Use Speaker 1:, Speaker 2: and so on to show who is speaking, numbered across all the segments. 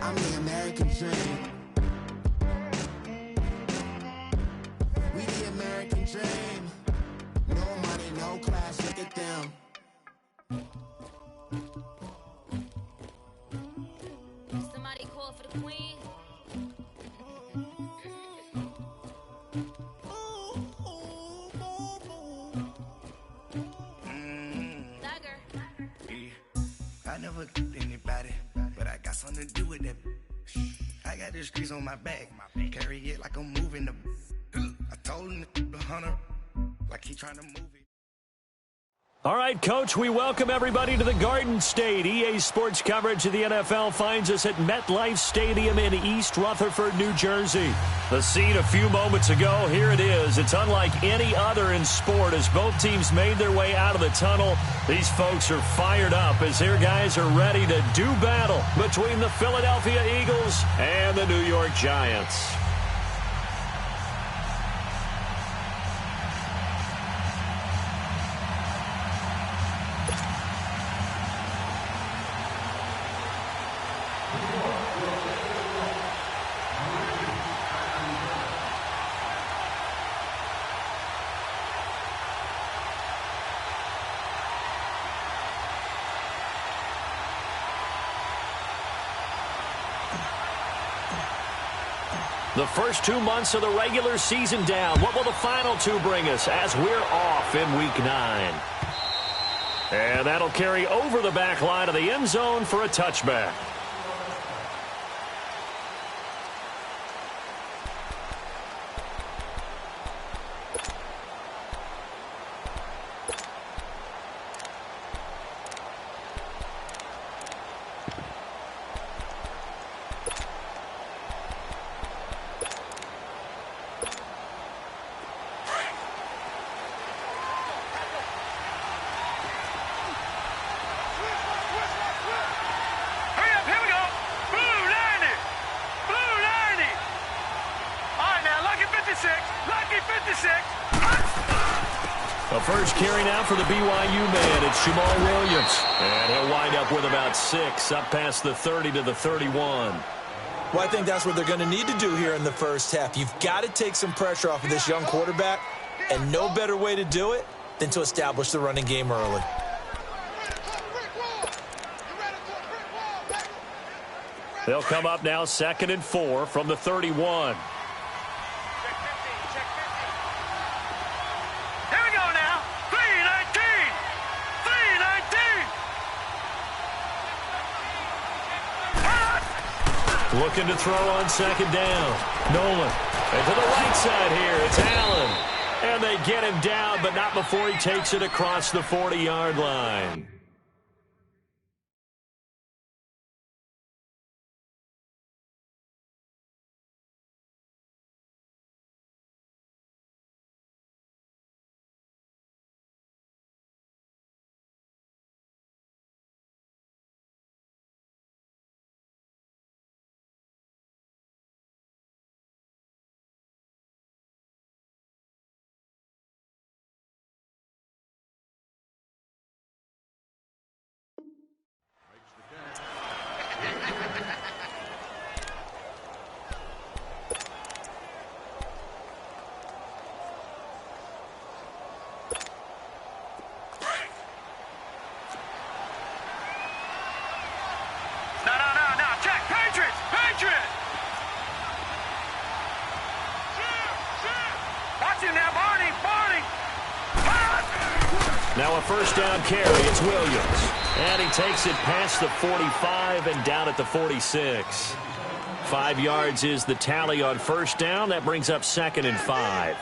Speaker 1: I'm the American dream. We the American dream. No money, no class, look at them.
Speaker 2: Somebody call for the queen.
Speaker 3: I never anybody, but I got something to do with that. I got the streets on my back, carry it like I'm moving the. I told him the hunter, like he trying to move it.
Speaker 4: All right, Coach, we welcome everybody to the Garden State. EA Sports coverage of the NFL finds us at MetLife Stadium in East Rutherford, New Jersey. The scene a few moments ago, here it is. It's unlike any other in sport as both teams made their way out of the tunnel. These folks are fired up as their guys are ready to do battle between the Philadelphia Eagles and the New York Giants. The first 2 months of the regular season down. What will the final two bring us as we're off in Week 9? And that'll carry over the back line of the end zone for a touchback. The first carry now for the BYU man. It's Jamal Williams. And he'll wind up with about 6 up past the 30 to the 31.
Speaker 5: Well, I think that's what they're going to need to do here in the first half. You've got to take some pressure off of this young quarterback, and no better way to do it than to establish the running game early.
Speaker 4: They'll come up now 2nd and 4 from the 31. Looking to throw on 2nd down. Nolan. And to the right side here, it's Allen. And they get him down, but not before he takes it across the 40-yard line. Now a first down carry, it's Williams. And he takes it past the 45 and down at the 46. 5 yards is the tally on first down. That brings up 2nd and 5.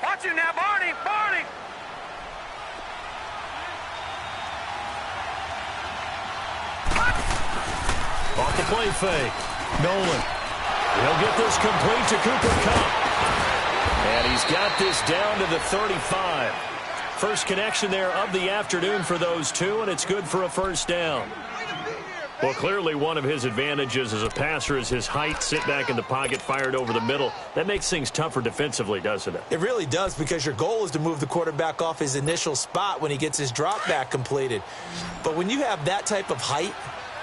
Speaker 6: Watch you now, Barney!
Speaker 4: Off the play fake. Nolan. He'll get this complete to Cooper Kupp. And he's got this down to the 35. First connection there of the afternoon for those two, and it's good for a first down. Well, clearly one of his advantages as a passer is his height. Sit back in the pocket, fired over the middle. That makes things tougher defensively, doesn't it?
Speaker 5: It really does, because your goal is to move the quarterback off his initial spot when he gets his drop back completed. But when you have that type of height,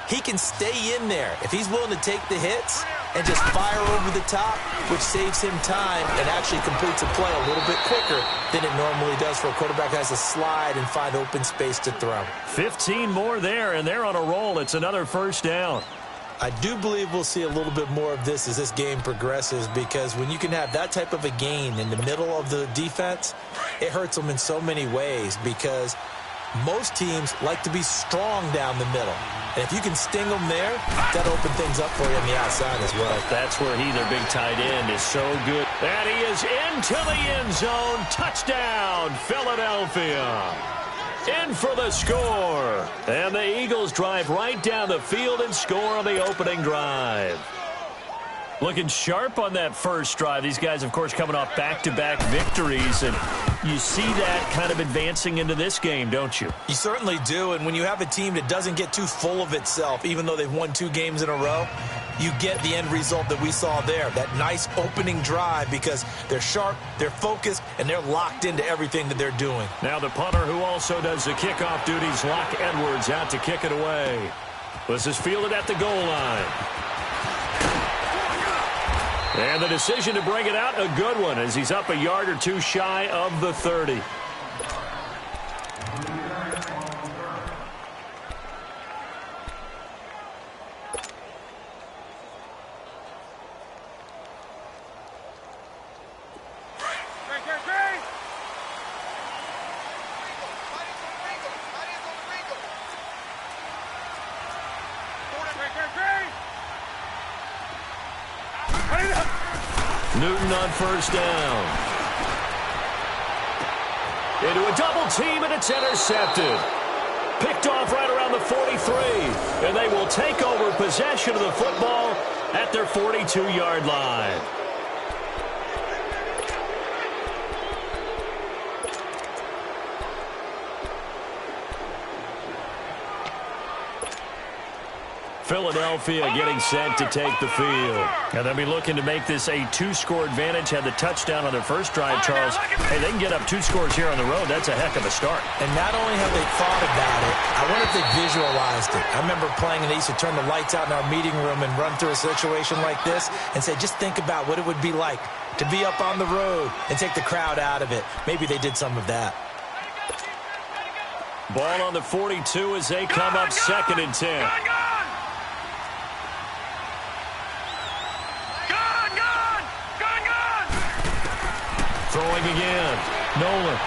Speaker 5: he can stay in there if he's willing to take the hits and just fire over the top, which saves him time and actually completes a play a little bit quicker than it normally does for a quarterback who has to slide and find open space to throw.
Speaker 4: 15 more there, and they're on a roll. It's another first down.
Speaker 5: I do believe we'll see a little bit more of this as this game progresses, because when you can have that type of a gain in the middle of the defense, it hurts them in so many ways, because most teams like to be strong down the middle. And if you can sting them there, that'll open things up for you on the outside as well.
Speaker 4: That's where their big tight end, is so good. And he is into the end zone. Touchdown, Philadelphia. In for the score. And the Eagles drive right down the field and score on the opening drive. Looking sharp on that first drive. These guys, of course, coming off back-to-back victories, and you see that kind of advancing into this game, don't you?
Speaker 5: You certainly do, and when you have a team that doesn't get too full of itself, even though they've won 2 games in a row, you get the end result that we saw there, that nice opening drive, because they're sharp, they're focused, and they're locked into everything that they're doing.
Speaker 4: Now the punter, who also does the kickoff duties, Locke Edwards, out to kick it away. This is fielded at the goal line. And the decision to bring it out, a good one, as he's up a yard or two shy of the 30. Newton on first down. Into a double team, and it's intercepted. Picked off right around the 43. And they will take over possession of the football at their 42-yard line. Philadelphia getting set to take the field. And they'll be looking to make this a 2-score advantage. Had the touchdown on their first drive, Charles. Hey, they can get up 2 scores here on the road. That's a heck of a start.
Speaker 5: And not only have they thought about it, I wonder if they visualized it. I remember playing, and they used to turn the lights out in our meeting room and run through a situation like this and say, just think about what it would be like to be up on the road and take the crowd out of it. Maybe they did some of that.
Speaker 4: Ball on the 42 as they come up 2nd and 10. Throwing again. Nolan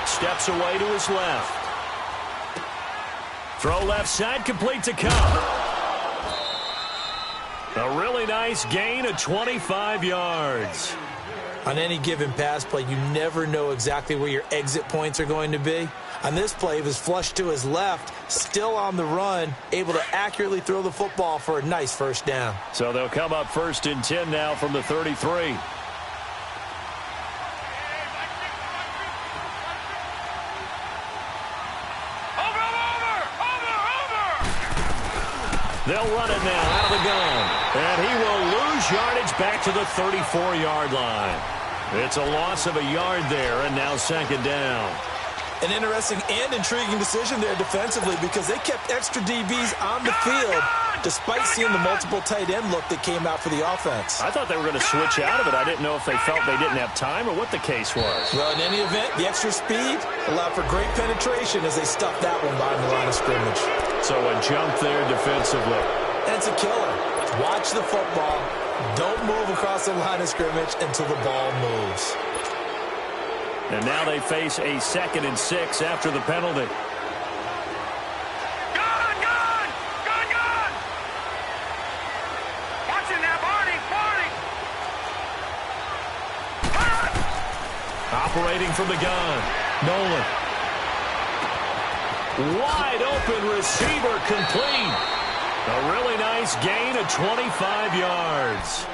Speaker 4: steps away to his left. Throw left side, complete to Cup. A really nice gain of 25 yards.
Speaker 5: On any given pass play, you never know exactly where your exit points are going to be. On this play, he was flushed to his left, still on the run, able to accurately throw the football for a nice first down.
Speaker 4: So they'll come up 1st and 10 now from the 33. They'll run it now out of the gun. And he will lose yardage back to the 34-yard line. It's a loss of a yard there, and now 2nd down.
Speaker 5: An interesting and intriguing decision there defensively, because they kept extra DBs on the field despite seeing the multiple tight end look that came out for the offense.
Speaker 4: I thought they were going to switch out of it. I didn't know if they felt they didn't have time or what the case was.
Speaker 5: Well, in any event, the extra speed allowed for great penetration as they stuffed that one behind the line of scrimmage. So a jump there defensively. And it's a killer. Watch the football. Don't move across the line of scrimmage until the ball moves.
Speaker 4: And now they face a 2nd and 6 after the penalty. Operating from the gun, Nolan. Wide open receiver complete. A really nice gain of 25 yards.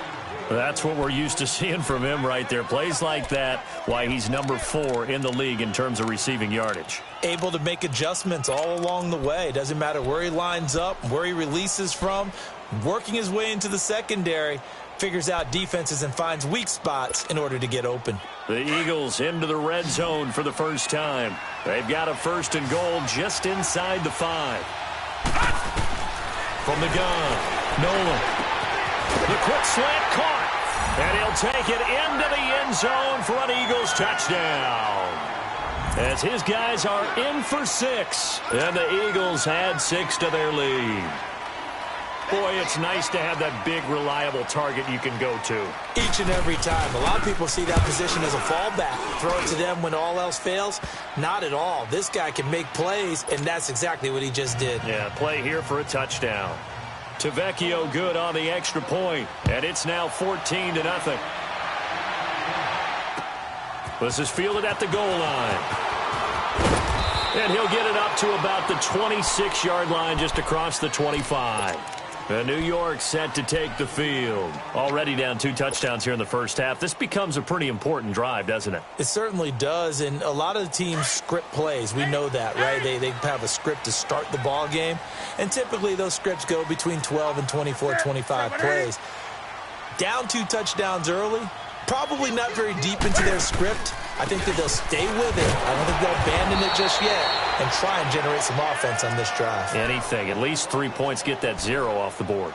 Speaker 4: That's what we're used to seeing from him right there. Plays like that, why he's number 4 in the league in terms of receiving yardage.
Speaker 5: Able to make adjustments all along the way. Doesn't matter where he lines up, where he releases from. Working his way into the secondary, figures out defenses and finds weak spots in order to get open.
Speaker 4: The Eagles into the red zone for the first time. They've got a 1st and goal just inside the 5. From the gun, Nolan. The quick slant caught. And he'll take it into the end zone for an Eagles touchdown. As his guys are in for 6. And the Eagles add 6 to their lead. Boy, it's nice to have that big, reliable target you can go to.
Speaker 5: Each and every time. A lot of people see that position as a fallback. Throw it to them when all else fails. Not at all. This guy can make plays, and that's exactly what he just did.
Speaker 4: Yeah, play here for a touchdown. Tavecchio good on the extra point, and it's now 14-0. This is fielded at the goal line. And he'll get it up to about the 26-yard line just across the 25. And New York set to take the field. Already down 2 touchdowns here in the first half. This becomes a pretty important drive, doesn't it?
Speaker 5: It certainly does, and a lot of the teams script plays. We know that, right? They have a script to start the ball game, and typically those scripts go between 12 and 24, 25 plays. Down 2 touchdowns early, probably not very deep into their script. I think that they'll stay with it. I don't think they'll abandon it just yet and try and generate some offense on this drive.
Speaker 4: Anything. At least 3 points, get that 0 off the board.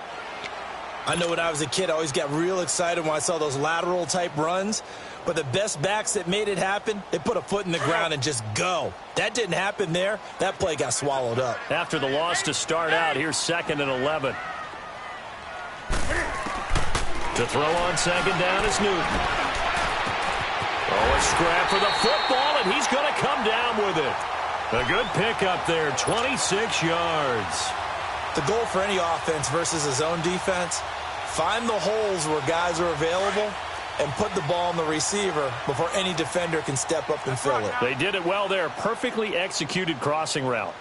Speaker 5: I know when I was a kid, I always got real excited when I saw those lateral-type runs. But the best backs that made it happen, they put a foot in the ground and just go. That didn't happen there. That play got swallowed up.
Speaker 4: After the loss to start out, here's 2nd and 11. To throw on 2nd down is Newton. Oh, a scrap for the football, and he's going to come down with it. A good pickup there, 26 yards.
Speaker 5: The goal for any offense versus a zone defense, find the holes where guys are available and put the ball on the receiver before any defender can step up and fill it.
Speaker 4: They did it well there. Perfectly executed crossing route.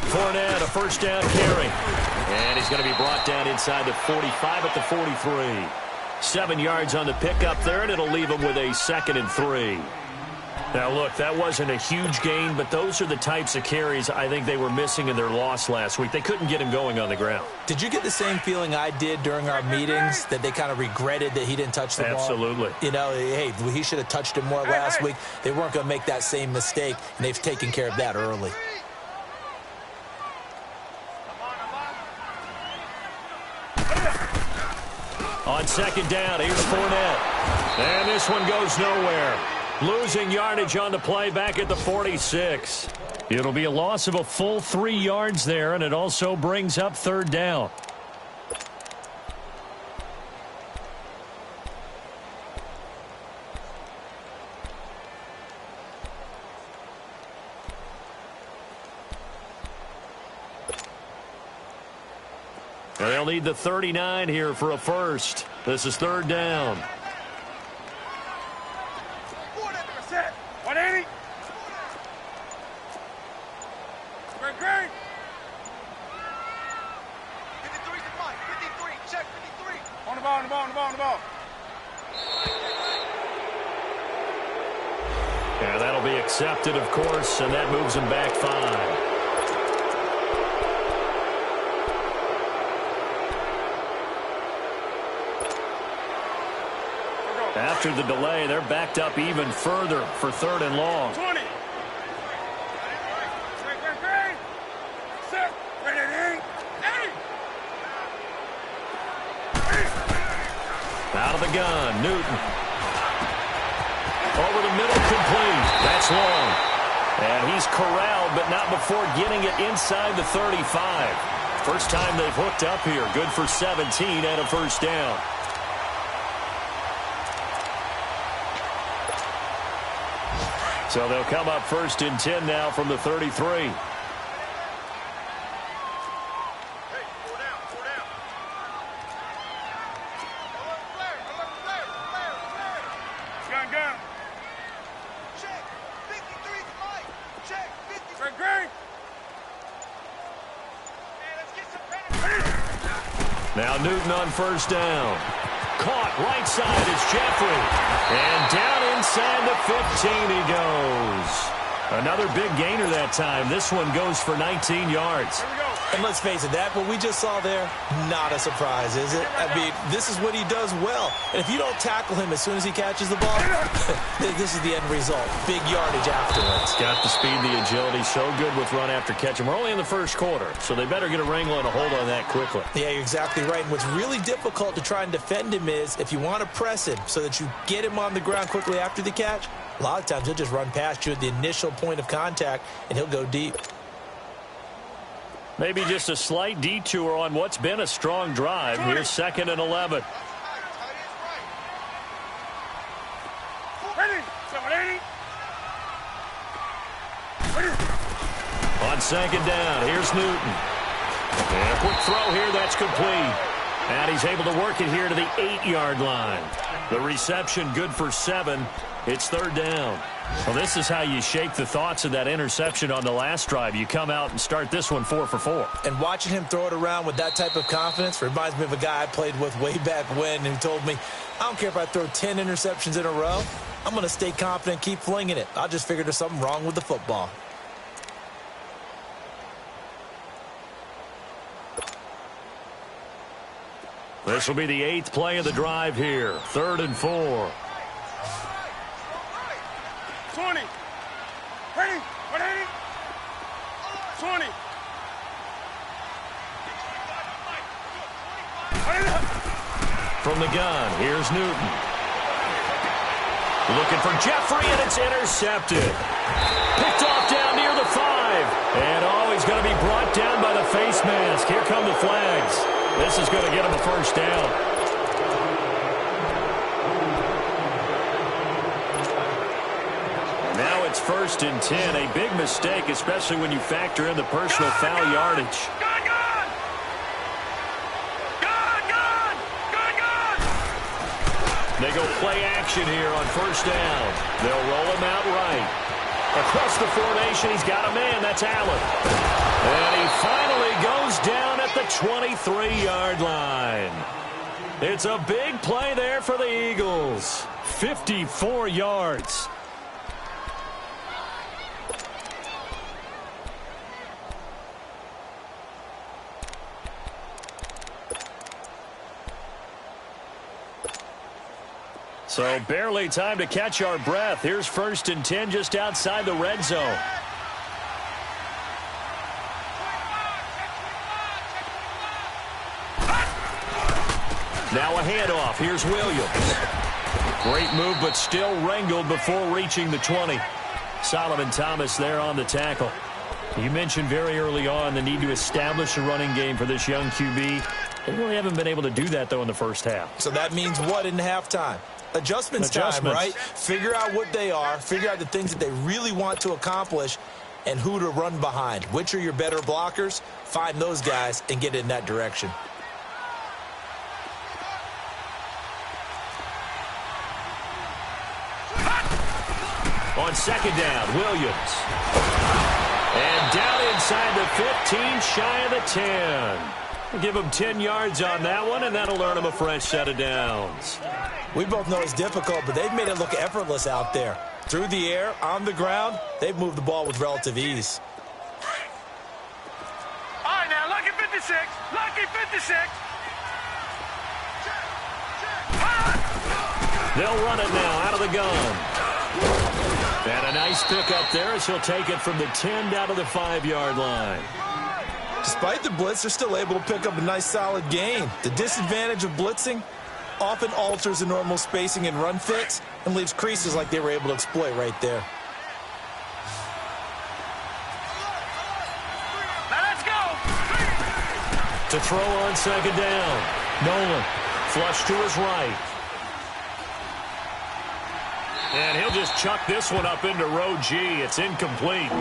Speaker 4: Fournette, a 1st down carry. And he's going to be brought down inside the 45 at the 43. 7 yards on the pickup there, and it'll leave him with a 2nd and 3. Now, look, that wasn't a huge gain, but those are the types of carries I think they were missing in their loss last week. They couldn't get him going on the ground.
Speaker 5: Did you get the same feeling I did during our meetings, that they kind of regretted that he didn't touch the ball?
Speaker 4: Absolutely.
Speaker 5: You know, hey, he should have touched it more last week. They weren't going to make that same mistake, and they've taken care of that early.
Speaker 4: On 2nd down, here's Fournette. And this one goes nowhere. Losing yardage on the play back at the 46. It'll be a loss of a full 3 yards there, and it also brings up 3rd down. And they'll need the 39 here for a 1st. This is 3rd down.
Speaker 6: 180. Great. 53 to Mike. 53. Check 53. On the ball.
Speaker 4: Yeah, that'll be accepted, of course, and that moves him back 5. After the delay, they're backed up even further for 3rd and long.
Speaker 6: 20. Set. Ready.
Speaker 4: Out of the gun, Newton. Over the middle, complete. That's long. And he's corralled, but not before getting it inside the 35. First time they've hooked up here. Good for 17 and a 1st down. So they'll come up 1st and 10 now from the 33.
Speaker 6: Hey, 4 down. Gun. Check. 53 to Mike. Check. 53. Green.
Speaker 4: Now Newton on first down. Caught right side is Jeffrey. And down inside the 15 he goes. Another big gainer that time. This one goes for 19 yards.
Speaker 5: And let's face it, that what we just saw there, not a surprise, is it? I mean, this is what he does well. And if you don't tackle him as soon as he catches the ball, this is the end result. Big yardage afterwards.
Speaker 4: Got the speed, the agility, so good with run after catch. And we're only in the first quarter, so they better get a wrangle and a hold on that quickly.
Speaker 5: Yeah, you're exactly right. And what's really difficult to try and defend him is if you want to press him so that you get him on the ground quickly after the catch, a lot of times he'll just run past you at the initial point of contact, and he'll go deep.
Speaker 4: Maybe just a slight detour on what's been a strong drive. Here's 2nd and 11. On 2nd down, here's Newton. And a quick throw here, that's complete. And he's able to work it here to the 8-yard line. The reception good for 7. It's 3rd down. Well, this is how you shake the thoughts of that interception on the last drive. You come out and start this one 4 for 4.
Speaker 5: And watching him throw it around with that type of confidence reminds me of a guy I played with way back when who told me, I don't care if I throw 10 interceptions in a row. I'm going to stay confident, keep flinging it. I just figured there's something wrong with the football.
Speaker 4: This will be the 8th play of the drive here. 3rd and 4.
Speaker 6: 20. Ready? 180. 20.
Speaker 4: From the gun, here's Newton. Looking for Jeffrey, and it's intercepted. Picked off down near the 5. And he's going to be brought down by the face mask. Here come the flags. This is going to get him a first down. Now it's 1st and 10. A big mistake, especially when you factor in the personal foul yardage. They go play action here on 1st down. They'll roll him out right. Across the formation, he's got a man. That's Allen. And he finally goes down at the 23-yard line. It's a big play there for the Eagles. 54 yards. So barely time to catch our breath. Here's 1st and 10 just outside the red zone. Now a handoff. Here's Williams. Great move, but still wrangled before reaching the 20. Solomon Thomas there on the tackle. You mentioned very early on the need to establish a running game for this young QB. They really haven't been able to do that, though, in the first half.
Speaker 5: So that means what in halftime? Adjustments time, right? Figure out what they are, figure out the things that they really want to accomplish, and who to run behind. Which are your better blockers? Find those guys and get in that direction.
Speaker 4: On 2nd down, Williams. And down inside the 15, shy of the 10. Give him 10 yards on that one, and that'll earn him a fresh set of downs.
Speaker 5: We both know it's difficult, but they've made it look effortless out there. Through the air, on the ground, they've moved the ball with relative ease.
Speaker 6: All right, now, lucky 56. Lucky 56.
Speaker 4: They'll run it now out of the gun. And a nice pickup there as he'll take it from the 10 down to the 5-yard line.
Speaker 5: Despite the blitz, they're still able to pick up a nice solid gain. The disadvantage of blitzing often alters the normal spacing and run fits and leaves creases like they were able to exploit right there.
Speaker 6: Now let's go.
Speaker 4: To throw on 2nd down. Nolan flush to his right. And he'll just chuck this one up into row G. It's incomplete.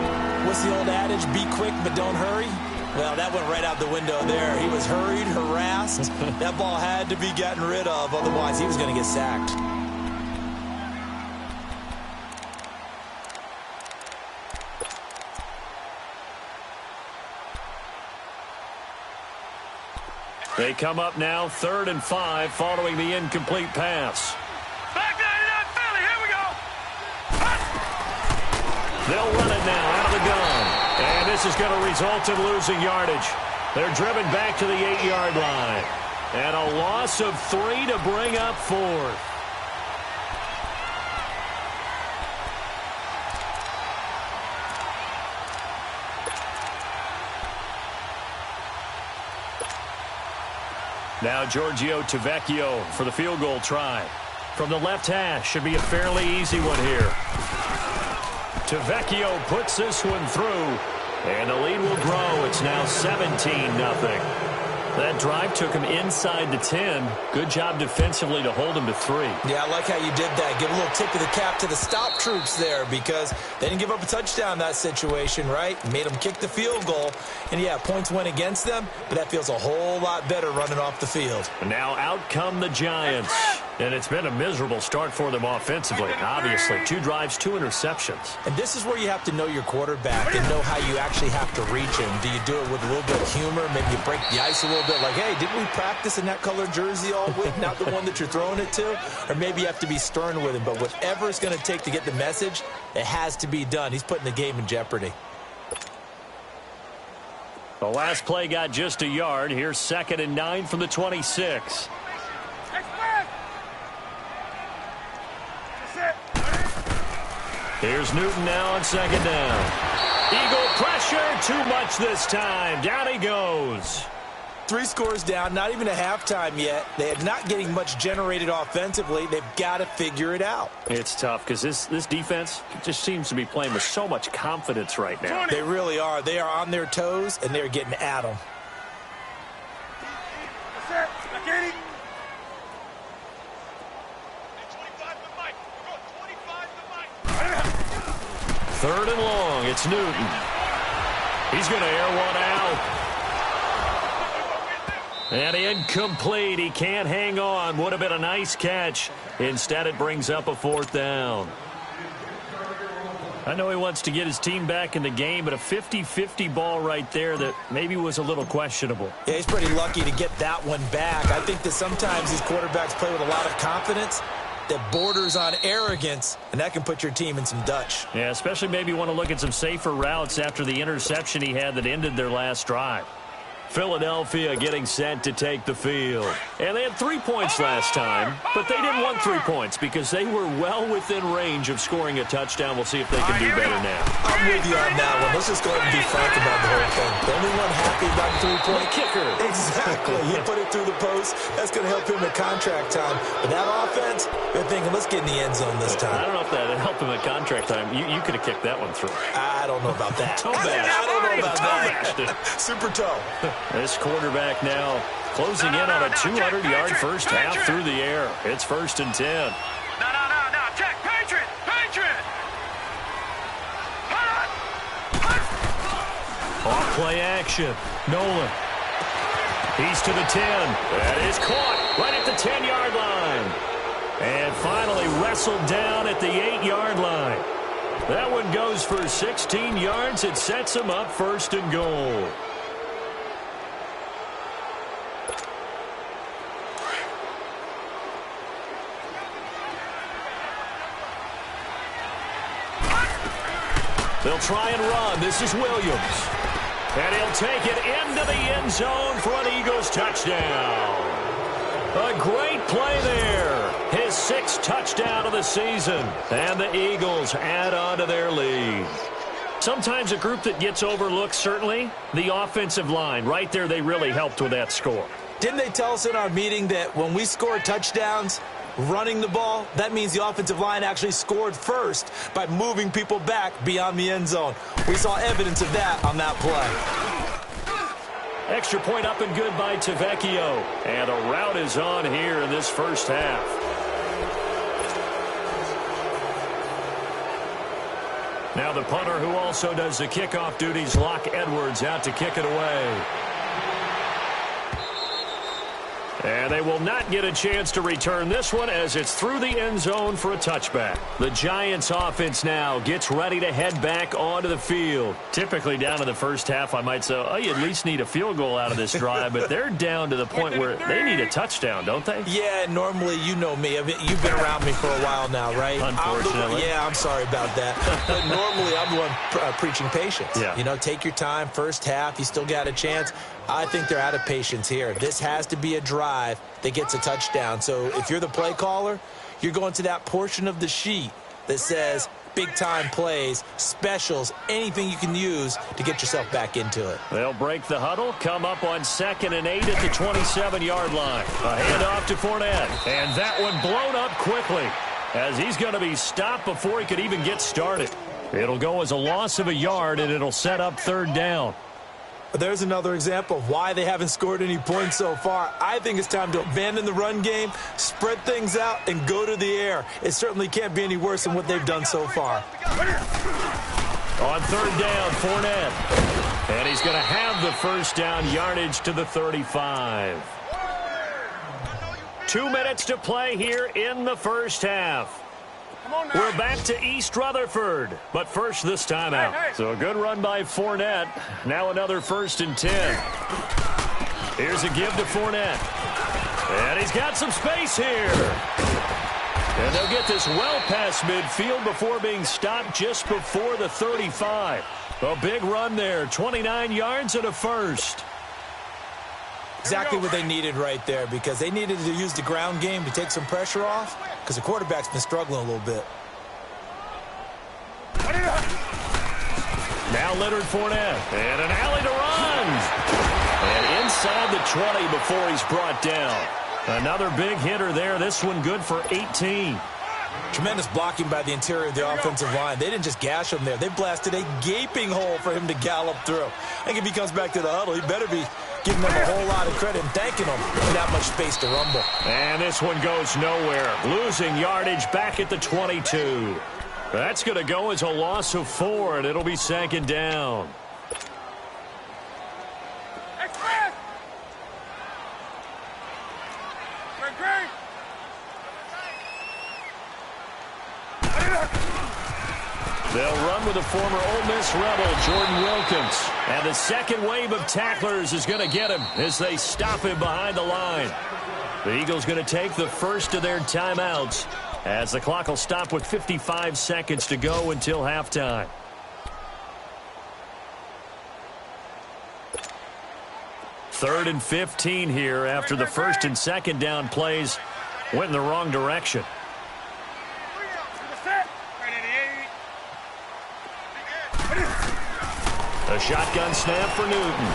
Speaker 5: What's the old adage? Be quick, but don't hurry. Well, that went right out the window there. He was hurried, harassed. That ball had to be gotten rid of. Otherwise, he was going to get sacked.
Speaker 4: They come up now 3rd and 5 following the incomplete pass.
Speaker 6: Back 99 Philly, here we go.
Speaker 4: They'll run it now out of the gun. And this is going to result in losing yardage. They're driven back to the 8-yard line. And a loss of 3 to bring up 4th. Now Giorgio Tavecchio for the field goal try. From the left hash, should be a fairly easy one here. Tavecchio puts this one through, and the lead will grow. It's now 17-0. That drive took him inside the 10. Good job defensively to hold him to 3.
Speaker 5: Yeah, I like how you did that. Give a little tip of the cap to the stop troops there because they didn't give up a touchdown in that situation, right? Made them kick the field goal. And, yeah, points went against them, but that feels a whole lot better running off the field.
Speaker 4: And now out come the Giants. And it's been a miserable start for them offensively, obviously. 2 drives, 2 interceptions.
Speaker 5: And this is where you have to know your quarterback and know how you actually have to reach him. Do you do it with a little bit of humor? Maybe you break the ice a little bit like, hey, didn't we practice in that colored jersey all week, not the one that you're throwing it to? Or maybe you have to be stern with him. But whatever it's going to take to get the message, it has to be done. He's putting the game in jeopardy.
Speaker 4: The last play got just a yard. Here's 2nd and 9 from the 26. Here's Newton now on 2nd down. Eagle pressure, too much this time. Down he goes.
Speaker 5: 3 scores down, not even a halftime yet. They are not getting much generated offensively. They've got to figure it out.
Speaker 4: It's tough because this defense just seems to be playing with so much confidence right now.
Speaker 5: They really are. They are on their toes, and they're getting at them.
Speaker 4: Third and long. It's Newton. He's going to air one out. And incomplete. He can't hang on. Would have been a nice catch. Instead, it brings up a 4th down. I know he wants to get his team back in the game, but a 50-50 ball right there that maybe was a little questionable.
Speaker 5: Yeah, he's pretty lucky to get that one back. I think that sometimes these quarterbacks play with a lot of confidence that borders on arrogance, and that can put your team in some Dutch.
Speaker 4: Yeah, especially maybe want to look at some safer routes after the interception he had that ended their last drive. Philadelphia getting set to take the field. And they had 3 points last time, but they didn't want 3 points because they were well within range of scoring a touchdown. We'll see if they can do better now.
Speaker 5: I'm with you on that one. Let's just go ahead and be frank about the whole thing. The only one happy about the 3-point
Speaker 4: kicker.
Speaker 5: Exactly. He put it through the post. That's going to help him at contract time. But that offense, they're thinking, let's get in the end zone this time.
Speaker 4: I don't know if that helped him at contract time. You could have kicked that one through.
Speaker 5: I don't know about that.
Speaker 4: Toe bash.
Speaker 5: I don't know about
Speaker 4: that.
Speaker 5: Super toe.
Speaker 4: This quarterback now closing in on a 200-yard first half through the air. It's 1st and 10.
Speaker 6: No. Check. Patriot.
Speaker 4: Off play action. Nolan. He's to the 10. That is caught right at the 10-yard line. And finally wrestled down at the 8-yard line. That one goes for 16 yards. It sets him up 1st and goal. They'll try and run. This is Williams. And he'll take it into the end zone for an Eagles touchdown. A great play there. His 6th touchdown of the season. And the Eagles add on to their lead. Sometimes a group that gets overlooked, certainly, the offensive line. Right there, they really helped with that score.
Speaker 5: Didn't they tell us in our meeting that when we score touchdowns, running the ball, that means the offensive line actually scored first by moving people back beyond the end zone. We saw evidence of that on that play.
Speaker 4: Extra point up and good by Tavecchio. And a rout is on here in this first half. Now the punter who also does the kickoff duties, Locke Edwards, out to kick it away. And they will not get a chance to return this one as it's through the end zone for a touchback. The Giants offense now gets ready to head back onto the field. Typically down in the first half, I might say, oh, you at least need a field goal out of this drive, but they're down to the point where they need a touchdown, don't they?
Speaker 5: Yeah, normally, you know me. I mean, you've been around me for a while now, right?
Speaker 4: Unfortunately.
Speaker 5: I'm sorry about that. But normally, I'm the one preaching patience.
Speaker 4: Yeah.
Speaker 5: You know, take your time. First half, you still got a chance. I think they're out of patience here. This has to be a drive that gets a touchdown. So if you're the play caller, you're going to that portion of the sheet that says big-time plays, specials, anything you can use to get yourself back into it.
Speaker 4: They'll break the huddle, come up on 2nd and 8 at the 27-yard line. A handoff to Fournette, and that one blown up quickly as he's going to be stopped before he could even get started. It'll go as a loss of a yard, and it'll set up 3rd down.
Speaker 5: There's another example of why they haven't scored any points so far. I think it's time to abandon the run game, spread things out, and go to the air. It certainly can't be any worse than what they've done so far.
Speaker 4: On 3rd down, Fournette. And he's going to have the first down yardage to the 35. 2 minutes to play here in the first half. We're back to East Rutherford, but first this time out. So a good run by Fournette. Now another 1st and 10. Here's a give to Fournette. And he's got some space here. And they'll get this well past midfield before being stopped just before the 35. A big run there, 29 yards and a first.
Speaker 5: Exactly what they needed right there, because they needed to use the ground game to take some pressure off, because the quarterback's been struggling a little bit.
Speaker 4: Now Leonard Fournette, and an alley to run. And inside the 20 before he's brought down. Another big hitter there, this one good for 18.
Speaker 5: Tremendous blocking by the interior of the offensive line. They didn't just gash him there. They blasted a gaping hole for him to gallop through. I think if he comes back to the huddle, he better be giving them a whole lot of credit and thanking them for that much space to rumble.
Speaker 4: And this one goes nowhere. Losing yardage back at the 22. That's going to go as a loss of 4, and it'll be 2nd down. They'll run with the former Ole Miss Rebel, Jordan Wilkins. And the second wave of tacklers is going to get him as they stop him behind the line. The Eagles going to take the first of their timeouts as the clock will stop with 55 seconds to go until halftime. Third and 15 here after the 1st and 2nd down plays went in the wrong direction. A shotgun snap for Newton.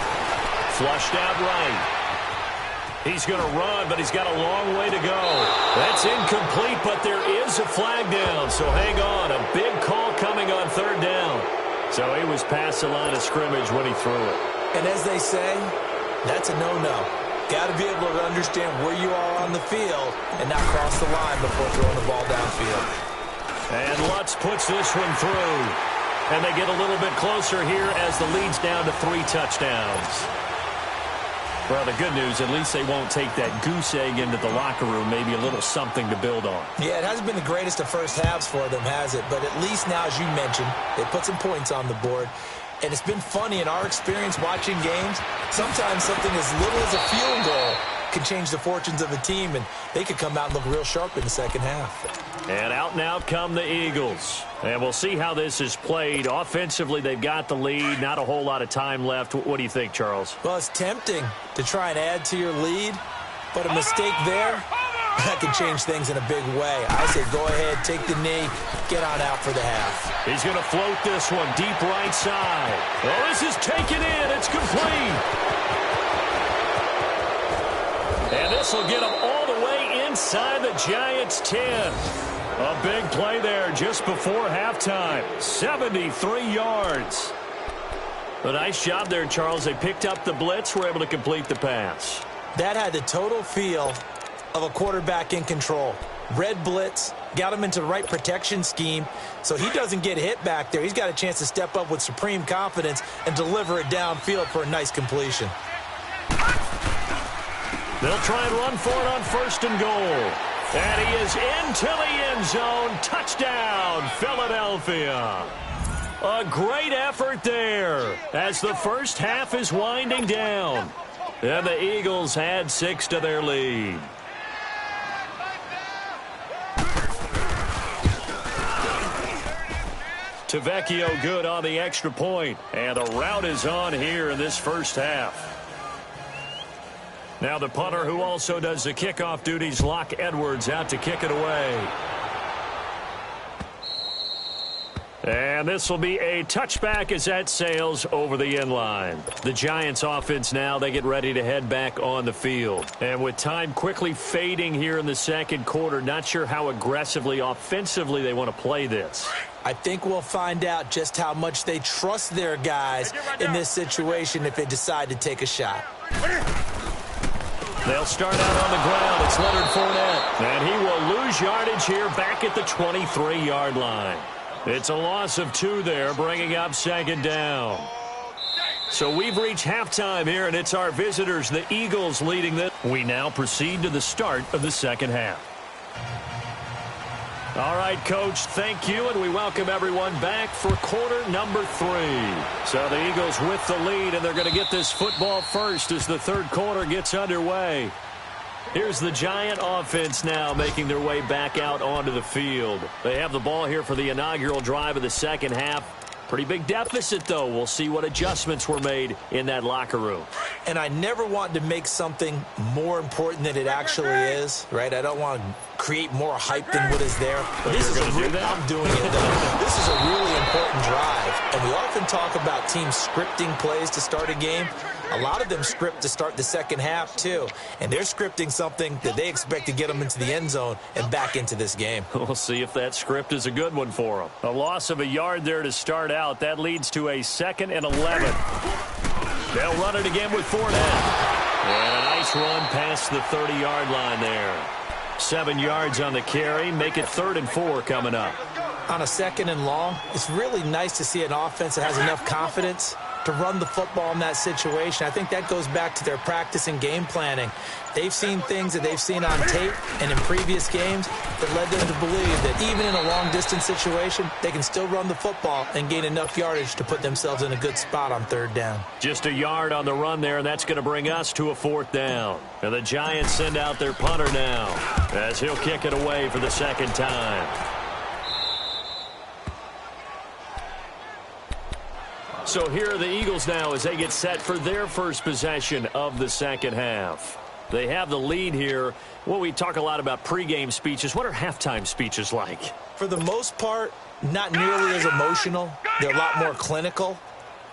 Speaker 4: Flushed out right. He's going to run, but he's got a long way to go. That's incomplete, but there is a flag down, so hang on. A big call coming on 3rd down. So he was past the line of scrimmage when he threw it.
Speaker 5: And as they say, that's a no-no. Got to be able to understand where you are on the field and not cross the line before throwing the ball downfield.
Speaker 4: And Lutz puts this one through. And they get a little bit closer here as the lead's down to 3 touchdowns. Well, the good news, at least they won't take that goose egg into the locker room. Maybe a little something to build on.
Speaker 5: Yeah, it hasn't been the greatest of first halves for them, has it? But at least now, as you mentioned, they put some points on the board. And it's been funny in our experience watching games. Sometimes something as little as a field goal can change the fortunes of a team, and they could come out and look real sharp in the second half.
Speaker 4: And out come the Eagles. And we'll see how this is played. Offensively, they've got the lead. Not a whole lot of time left. What do you think, Charles?
Speaker 5: Well, it's tempting to try and add to your lead, but a mistake there, that can change things in a big way. I say go ahead, take the knee, get on out for the half.
Speaker 4: He's going to float this one deep right side. Well, this is taken in. It's complete. And this will get him all the way inside the Giants' 10. A big play there just before halftime. 73 yards. A nice job there, Charles. They picked up the blitz, were able to complete the pass.
Speaker 5: That had the total feel of a quarterback in control. Red blitz, got him into the right protection scheme, so he doesn't get hit back there. He's got a chance to step up with supreme confidence and deliver it downfield for a nice completion.
Speaker 4: They'll try and run for it on 1st and goal. And he is into the end zone. Touchdown, Philadelphia. A great effort there as the first half is winding down. And the Eagles add 6 to their lead. Tavecchio good on the extra point. And the route is on here in this first half. Now the punter who also does the kickoff duties, Locke Edwards, out to kick it away. And this will be a touchback as that sails over the end line. The Giants offense now, they get ready to head back on the field. And with time quickly fading here in the second quarter, not sure how aggressively, offensively they want to play this.
Speaker 5: I think we'll find out just how much they trust their guys in this situation if they decide to take a shot.
Speaker 4: They'll start out on the ground. It's Leonard Fournette. And he will lose yardage here back at the 23-yard line. It's a loss of 2 there, bringing up 2nd down. So we've reached halftime here, and it's our visitors, the Eagles, leading this. We now proceed to the start of the second half. All right, Coach, thank you, and we welcome everyone back for quarter number 3. So the Eagles with the lead, and they're going to get this football first as the third quarter gets underway. Here's the Giant offense now making their way back out onto the field. They have the ball here for the inaugural drive of the second half. Pretty big deficit, though. We'll see what adjustments were made in that locker room.
Speaker 5: And I never want to make something more important than it actually is, right? I don't want to create more hype than what is there. But this is I'm doing it, though. This is a really important drive. And we often talk about teams scripting plays to start a game. A lot of them script to start the second half, too. And they're scripting something that they expect to get them into the end zone and back into this game.
Speaker 4: We'll see if that script is a good one for them. A loss of a yard there to start out. That leads to a 2nd and 11. They'll run it again with Fournette. And a nice run past the 30-yard line there. 7 yards on the carry. Make it 3rd and 4 coming up.
Speaker 5: On a 2nd and long, it's really nice to see an offense that has enough confidence to run the football in that situation. I think that goes back to their practice and game planning. They've seen things that they've seen on tape and in previous games that led them to believe that even in a long-distance situation, they can still run the football and gain enough yardage to put themselves in a good spot on 3rd down.
Speaker 4: Just a yard on the run there, and that's going to bring us to a 4th down. And the Giants send out their punter now as he'll kick it away for the 2nd time. So here are the Eagles now as they get set for their first possession of the second half. They have the lead here. Well, we talk a lot about pregame speeches. What are halftime speeches like?
Speaker 5: For the most part, not nearly as emotional. They're a lot more clinical.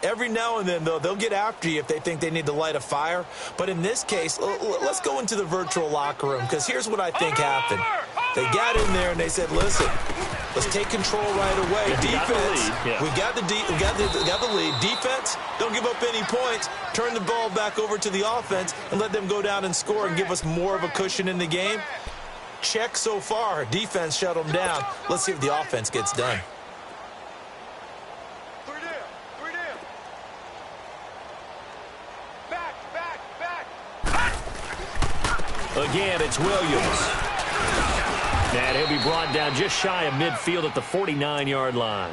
Speaker 5: Every now and then, though, they'll get after you if they think they need to light a fire. But in this case, let's go into the virtual locker room, because here's what I think happened. They got in there and they said, listen, let's take control right away. Defense, we got the lead. Defense, don't give up any points. Turn the ball back over to the offense and let them go down and score and give us more of a cushion in the game. Check so far. Defense shut them down. Let's see if the offense gets done.
Speaker 4: Again, it's Williams. And he'll be brought down just shy of midfield at the 49-yard line.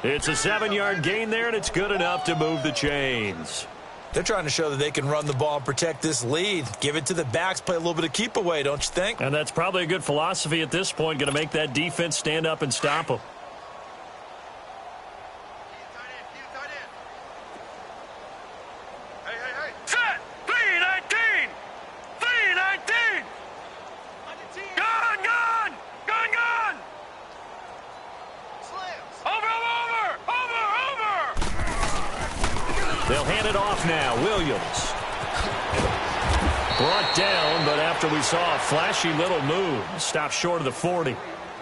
Speaker 4: It's a 7-yard gain there, and it's good enough to move the chains.
Speaker 5: They're trying to show that they can run the ball and protect this lead. Give it to the backs, play a little bit of keep away, don't you think?
Speaker 4: And that's probably a good philosophy at this point, going to make that defense stand up and stop them. They'll hand it off now. Williams. Brought down, but after we saw a flashy little move, stopped short of the 40.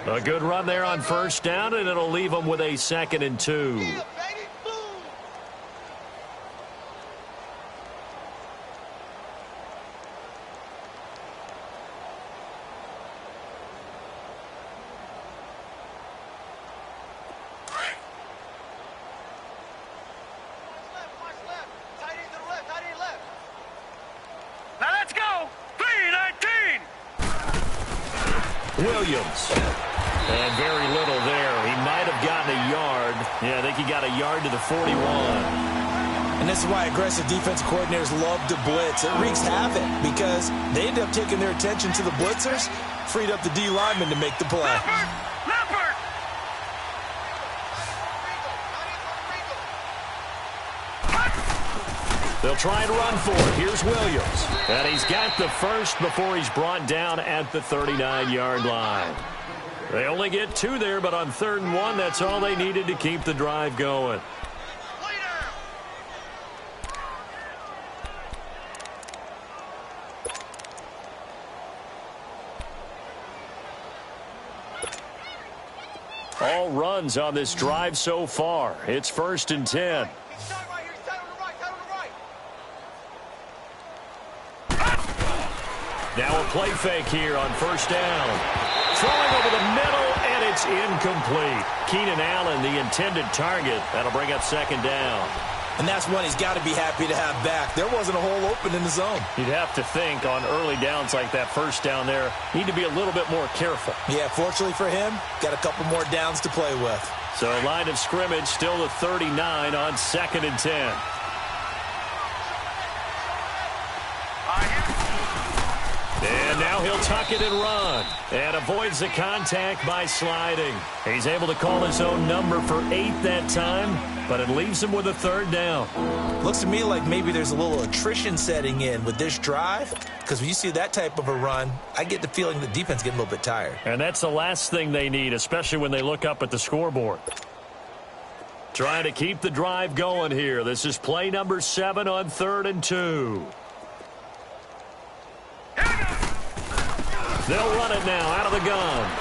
Speaker 4: A good run there on 1st down, and it'll leave them with a 2nd and 2. Williams. And very little there. He might have gotten a yard. Yeah, I think he got a yard to the 41.
Speaker 5: And this is why aggressive defensive coordinators love to blitz. It wreaks havoc because they end up taking their attention to the blitzers, freed up the D lineman to make the play.
Speaker 4: They'll try and run for it. Here's Williams. And he's got the first before he's brought down at the 39-yard line. They only get 2 there, but on 3rd and 1, that's all they needed to keep the drive going. All runs on this drive so far. It's 1st and 10. Now a play fake here on 1st down. Throwing over the middle, and it's incomplete. Keenan Allen, the intended target. That'll bring up 2nd down.
Speaker 5: And that's one he's got to be happy to have back. There wasn't a hole open in the zone.
Speaker 4: You'd have to think on early downs like that 1st down there, need to be a little bit more careful.
Speaker 5: Yeah, fortunately for him, got a couple more downs to play with.
Speaker 4: So line of scrimmage still the 39 on 2nd and 10. And now he'll tuck it and run. And avoids the contact by sliding. He's able to call his own number for 8 that time, but it leaves him with a 3rd down.
Speaker 5: Looks to me like maybe there's a little attrition setting in with this drive, because when you see that type of a run, I get the feeling the defense getting a little bit tired.
Speaker 4: And that's the last thing they need, especially when they look up at the scoreboard. Trying to keep the drive going here. This is play number 7 on 3rd and 2. They'll run it now out of the gun.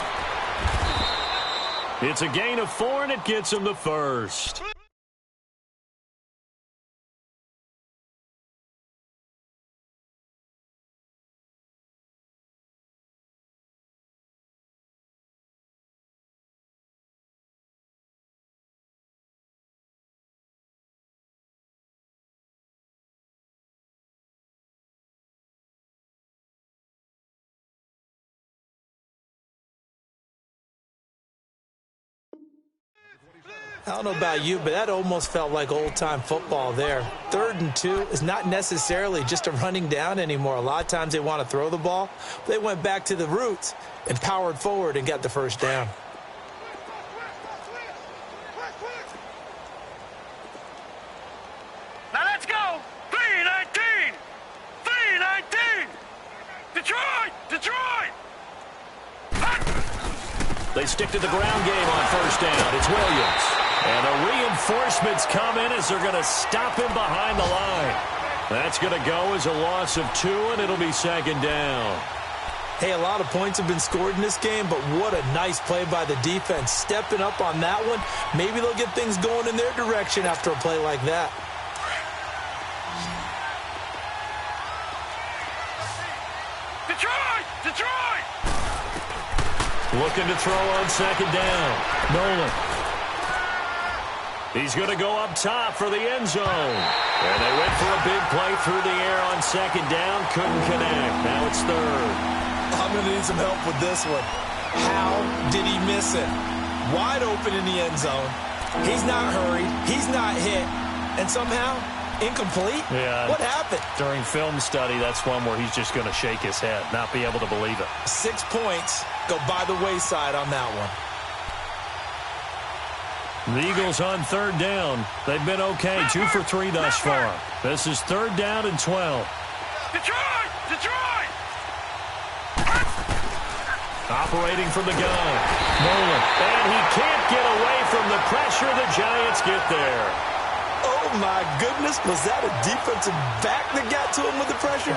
Speaker 4: It's a gain of 4, and it gets him the first.
Speaker 5: I don't know about you, but that almost felt like old-time football there. 3rd and 2 is not necessarily just a running down anymore. A lot of times they want to throw the ball. They went back to the roots and powered forward and got the 1st down.
Speaker 6: Now let's go! 3-19! 3-19! Detroit! Detroit!
Speaker 4: They stick to the ground game on 1st down. It's Williams. And the reinforcements come in as they're going to stop him behind the line. That's going to go as a loss of 2, and it'll be 2nd down.
Speaker 5: Hey, a lot of points have been scored in this game, but what a nice play by the defense. Stepping up on that one, maybe they'll get things going in their direction after a play like that.
Speaker 6: Detroit! Detroit!
Speaker 4: Looking to throw on 2nd down. Nolan. He's going to go up top for the end zone. And they went for a big play through the air on 2nd down. Couldn't connect. Now it's 3rd.
Speaker 5: I'm going to need some help with this one. How did he miss it? Wide open in the end zone. He's not hurried. He's not hit. And somehow, incomplete?
Speaker 4: Yeah.
Speaker 5: What happened?
Speaker 4: During film study, that's one where he's just going to shake his head, not be able to believe it.
Speaker 5: 6 points go by the wayside on that one.
Speaker 4: The Eagles on 3rd down. They've been okay, 2 for 3 thus far. This is 3rd down and 12.
Speaker 6: Detroit! Detroit!
Speaker 4: Operating from the gun. Nolan. And he can't get away from the pressure. The Giants get there.
Speaker 5: Oh, my goodness. Was that a defensive back that got to him with the pressure?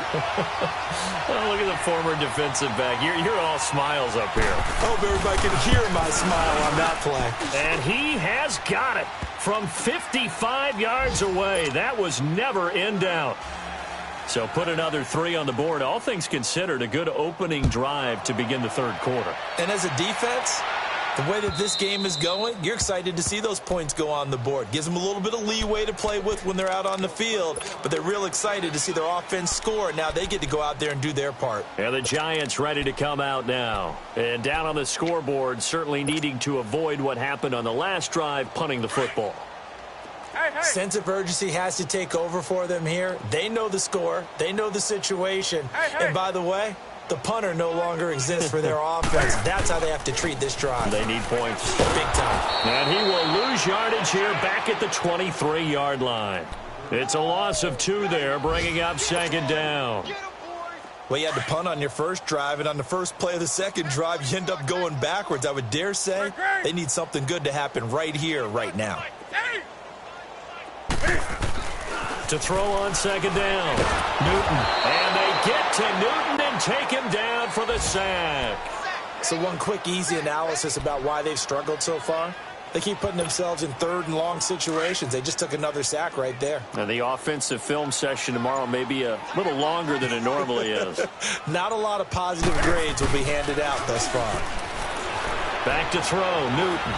Speaker 4: Oh, look at the former defensive back. You're all smiles up here.
Speaker 5: Hope everybody can hear my smile on that play.
Speaker 4: And he has got it from 55 yards away. That was never in doubt. So put another 3 on the board. All things considered, a good opening drive to begin the 3rd quarter.
Speaker 5: And as a defense, The way that this game is going, you're excited to see those points go on the board. Gives them a little bit of leeway to play with when they're out on the field, but they're real excited to see their offense score. Now they get to go out there and do their part.
Speaker 4: And the Giants ready to come out now. And down on the scoreboard, certainly needing to avoid what happened on the last drive, punting the football.
Speaker 5: Sense of urgency has to take over for them here. They know the score. They know the situation. And by the way, the punter no longer exists for their offense. That's how they have to treat this drive.
Speaker 4: They need points.
Speaker 5: Big time.
Speaker 4: And he will lose yardage here back at the 23-yard line. It's a loss of 2 there, bringing up second down.
Speaker 5: Well, you had to punt on your first drive, and on the first play of the second drive, you end up going backwards. I would dare say they need something good to happen right here, right now.
Speaker 4: To throw on second down, Newton. And they get to Newton and take him down for the sack.
Speaker 5: So one quick, easy analysis about why they've struggled so far. They keep putting themselves in third and long situations. They just took another sack right there.
Speaker 4: And the offensive film session tomorrow may be a little longer than it normally is.
Speaker 5: Not a lot of positive grades will be handed out thus far.
Speaker 4: Back to throw, Newton.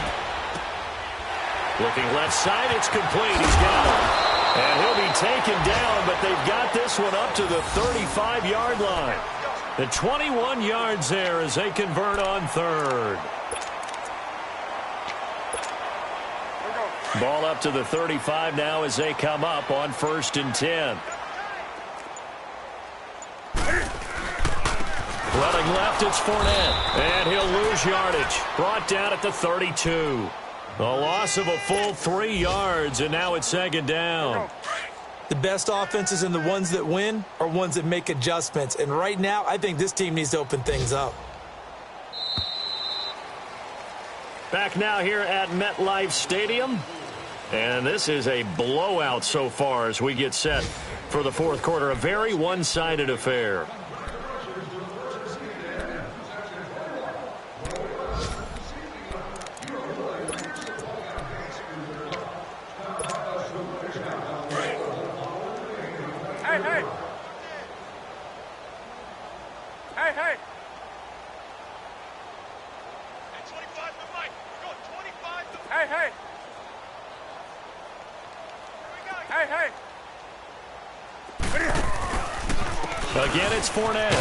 Speaker 4: Looking left side, it's complete. He's got it. And he'll be taken down, but they've got this one up to the 35-yard line. The 21 yards there as they convert on third. Ball up to the 35 now as they come up on 1st and 10. Running left, it's Fournette. And he'll lose yardage. Brought down at the 32. A loss of a full 3 yards, and now it's second down.
Speaker 5: The best offenses and the ones that win are ones that make adjustments. And right now, I think this team needs to open things up.
Speaker 4: Back now here at MetLife Stadium. And this is a blowout so far as we get set for the fourth quarter. A very one-sided affair. Again, it's Fournette.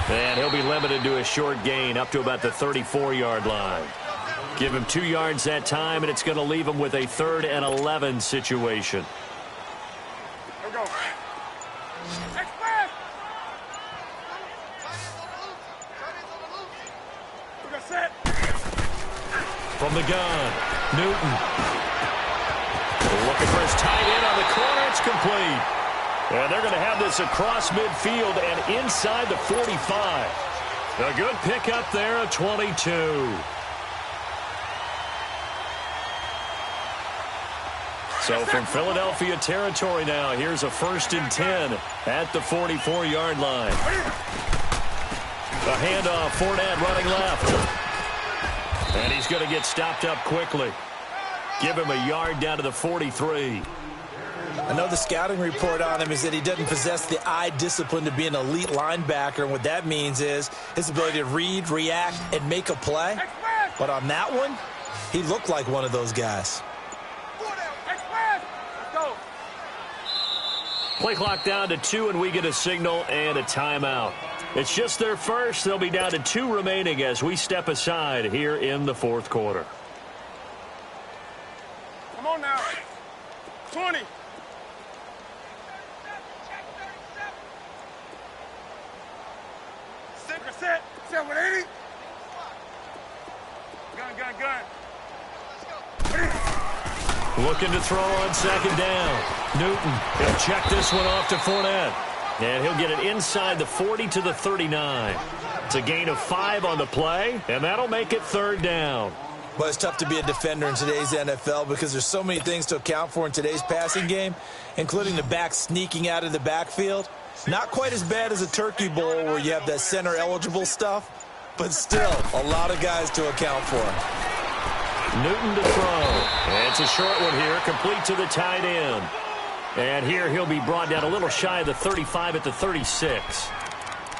Speaker 4: And he'll be limited to a short gain up to about the 34-yard line. Give him 2 yards that time, and it's going to leave him with a 3rd and 11 situation.
Speaker 6: Here we go. Set.
Speaker 4: From the gun, Newton. Looking for his tight end on the corner. It's complete. And they're going to have this across midfield and inside the 45. A good pickup there at 22. So from Philadelphia territory now, here's a 1st and 10 at the 44-yard line. A handoff, Fournette running left. And he's going to get stopped up quickly. Give him a yard down to the 43.
Speaker 5: I know the scouting report on him is that he doesn't possess the eye discipline to be an elite linebacker, and what that means is his ability to read, react, and make a play. But on that one, he looked like one of those guys.
Speaker 4: Play clock down to 2, and we get a signal and a timeout. It's just their first. They'll be down to 2 remaining as we step aside here in the fourth quarter.
Speaker 6: Come on now. 20. Set. Set with 80. Gun.
Speaker 4: Looking to throw on second down. Newton. He'll check this one off to Fournette. And he'll get it inside the 40 to the 39. It's a gain of 5 on the play, and that'll make it 3rd down.
Speaker 5: Well, it's tough to be a defender in today's NFL because there's so many things to account for in today's passing game, including the back sneaking out of the backfield. Not quite as bad as a turkey bowl where you have that center-eligible stuff, but still a lot of guys to account for.
Speaker 4: Newton to throw. And it's a short one here, complete to the tight end. And here he'll be brought down a little shy of the 35 at the 36.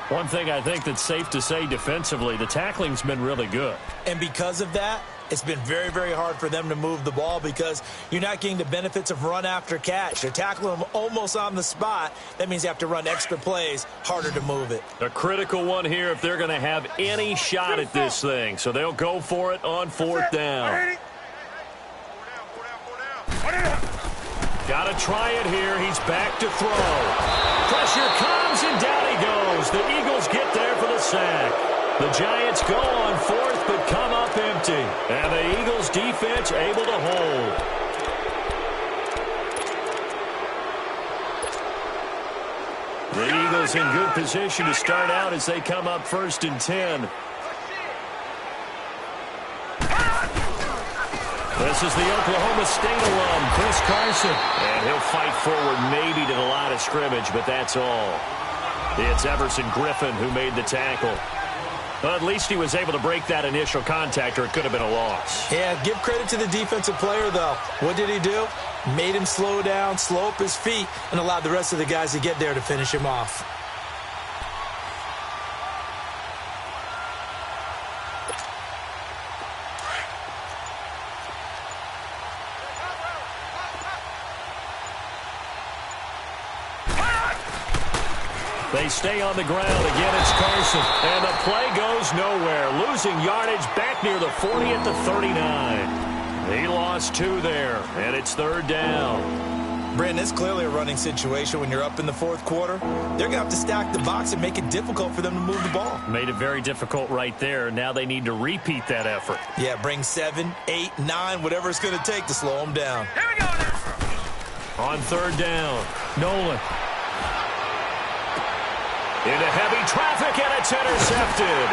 Speaker 4: One thing I think that's safe to say defensively, the tackling's been really good.
Speaker 5: And because of that, it's been very, very hard for them to move the ball because you're not getting the benefits of run after catch. They're tackling them almost on the spot. That means you have to run extra plays, harder to move it.
Speaker 4: A critical one here if they're going to have any shot at this thing. So they'll go for it on 4th down. Got to try it here. He's back to throw. Pressure comes, and down he goes. The Eagles get there for the sack. The Giants go on 4th, but come up empty. And the Eagles defense able to hold. The Eagles in good position to start out as they come up 1st and 10. This is the Oklahoma State alum, Chris Carson. And he'll fight forward maybe to the line of scrimmage, but that's all. It's Everson Griffin who made the tackle. Well, at least he was able to break that initial contact, or it could have been a loss.
Speaker 5: Yeah, give credit to the defensive player, though. What did he do? Made him slow down, slow up his feet, and allowed the rest of the guys to get there to finish him off.
Speaker 4: They stay on the ground. Again, it's Carson. And the play goes nowhere. Losing yardage back near the 40 at the 39. He lost 2 there, and it's 3rd down.
Speaker 5: Brandon, it's clearly a running situation when you're up in the 4th quarter. They're going to have to stack the box and make it difficult for them to move the ball.
Speaker 4: Made it very difficult right there. Now they need to repeat that effort.
Speaker 5: Yeah, bring 7, 8, 9, whatever it's going to take to slow them down.
Speaker 6: Here we go now.
Speaker 4: On 3rd down, Nolan. Into heavy traffic, and it's intercepted.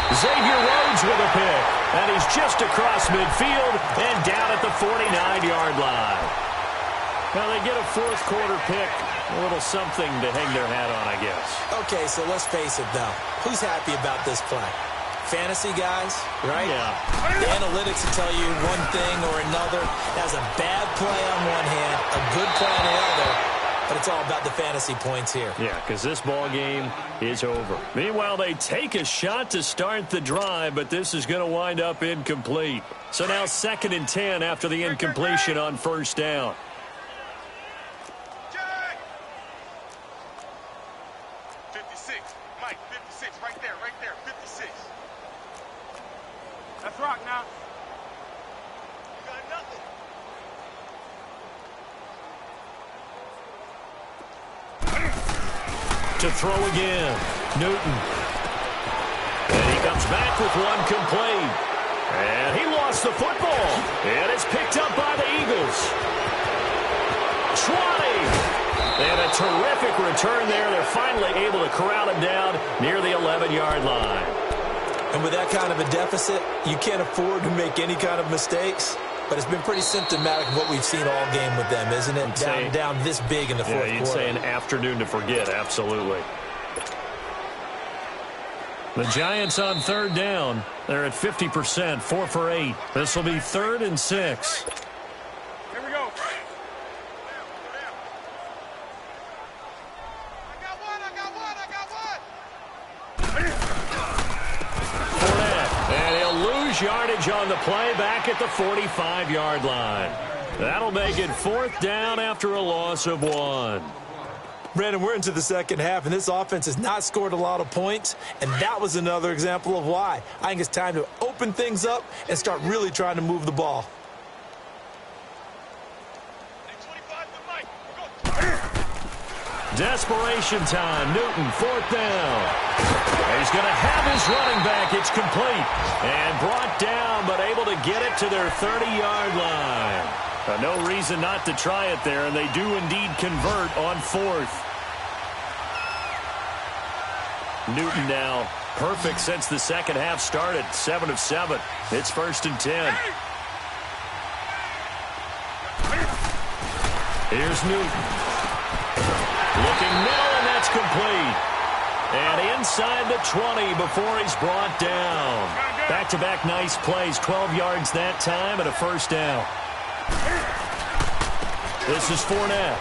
Speaker 4: Xavier Rhodes with a pick, and he's just across midfield and down at the 49-yard line. Well, they get a 4th quarter pick, a little something to hang their hat on, I guess.
Speaker 5: Okay, so let's face it, though. Who's happy about this play? Fantasy guys, right?
Speaker 4: Yeah.
Speaker 5: The analytics will tell you one thing or another. That's a bad play on one hand, a good play on the other. But it's all about the fantasy points here.
Speaker 4: Yeah, because this ball game is over. Meanwhile, they take a shot to start the drive, but this is going to wind up incomplete. So now 2nd and 10 after the incompletion on 1st down.
Speaker 6: 56. Mike, 56. Right there, 56. That's rock now. You got nothing.
Speaker 4: To throw again, Newton. And he comes back with one complete. And he lost the football. And it's picked up by the Eagles. 20. And a terrific return there. They're finally able to corral him down near the 11-yard line.
Speaker 5: And with that kind of a deficit, you can't afford to make any kind of mistakes. But it's been pretty symptomatic of what we've seen all game with them, isn't it? Down this big in the 4th quarter.
Speaker 4: Yeah, you'd say an afternoon to forget, absolutely. The Giants on 3rd down. They're at 50%, 4 for 8. This will be 3rd and 6.
Speaker 6: Here we go. I got one.
Speaker 4: Fournette, and he'll lose yardage on the play back at the 45-yard line. That'll make it 4th down after a loss of 1.
Speaker 5: Brandon, we're into the 2nd half, and this offense has not scored a lot of points, and that was another example of why. I think it's time to open things up and start really trying to move the ball.
Speaker 4: Desperation time. Newton, 4th down. He's going to have his running back. It's complete. And brought down, but able to get it to their 30-yard line. No reason not to try it there, and they do indeed convert on 4th. Newton now perfect since the 2nd half started. 7 of 7. It's 1st and 10. Here's Newton. Looking middle, and that's complete. And inside the 20 before he's brought down. Back-to-back nice plays. 12 yards that time and a 1st down. This is Fournette.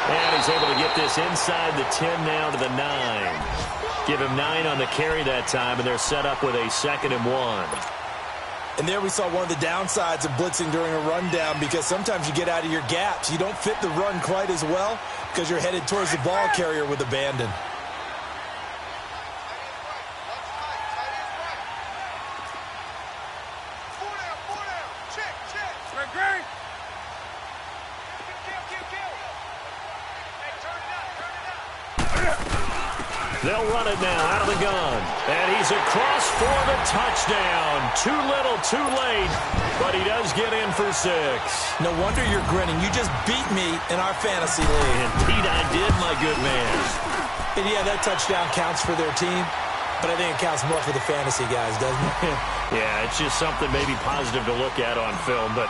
Speaker 4: And And he's able to get this inside the 10 now to the 9. Give him 9 on the carry that time, and they're set up with a 2nd and 1.
Speaker 5: And there we saw one of the downsides of blitzing during a rundown, because sometimes you get out of your gaps. You don't fit the run quite as well because you're headed towards the ball carrier with abandon.
Speaker 4: They'll run it now out of the gun. And he's across for the touchdown. Too little, too late, but he does get in for 6.
Speaker 5: No wonder you're grinning. You just beat me in our fantasy league.
Speaker 4: Indeed I did, my good man.
Speaker 5: And yeah, that touchdown counts for their team, but I think it counts more for the fantasy guys, doesn't it?
Speaker 4: Yeah, it's just something maybe positive to look at on film, but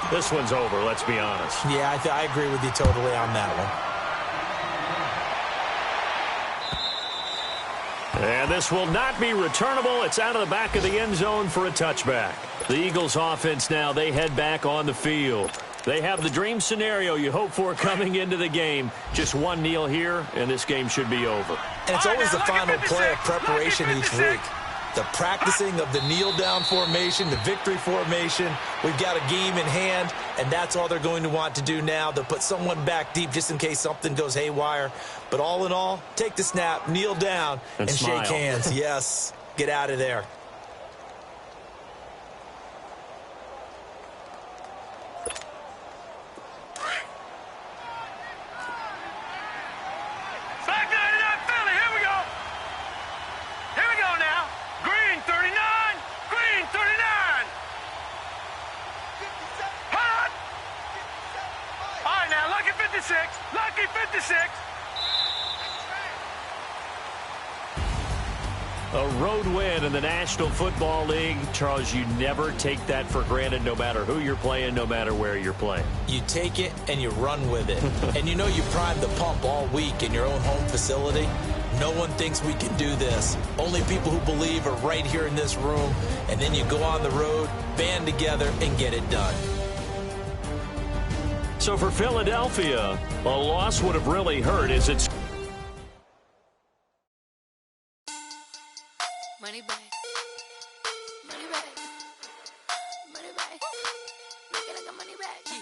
Speaker 4: this one's over, let's be honest.
Speaker 5: Yeah, I agree with you totally on that one.
Speaker 4: And this will not be returnable. It's out of the back of the end zone for a touchback. The Eagles offense now, they head back on the field. They have the dream scenario you hope for coming into the game. Just one kneel here, and this game should be over.
Speaker 5: And it's always the final play of preparation each week. The practicing of the kneel-down formation, the victory formation. We've got a game in hand, and that's all they're going to want to do now. They'll put someone back deep just in case something goes haywire. But all in all, take the snap, kneel down, and shake hands. Yes, get out of there.
Speaker 6: Lucky 56.
Speaker 4: A road win in the National Football League. Charles, you never take that for granted, no matter who you're playing, no matter where you're playing.
Speaker 5: You take it and you run with it. And you know you primed the pump all week in your own home facility. No one thinks we can do this. Only people who believe are right here in this room. And then you go on the road, band together, and get it done.
Speaker 4: So for Philadelphia, a loss would have really hurt as it's...
Speaker 2: Money back. Money back. Money back. Make it like a money back.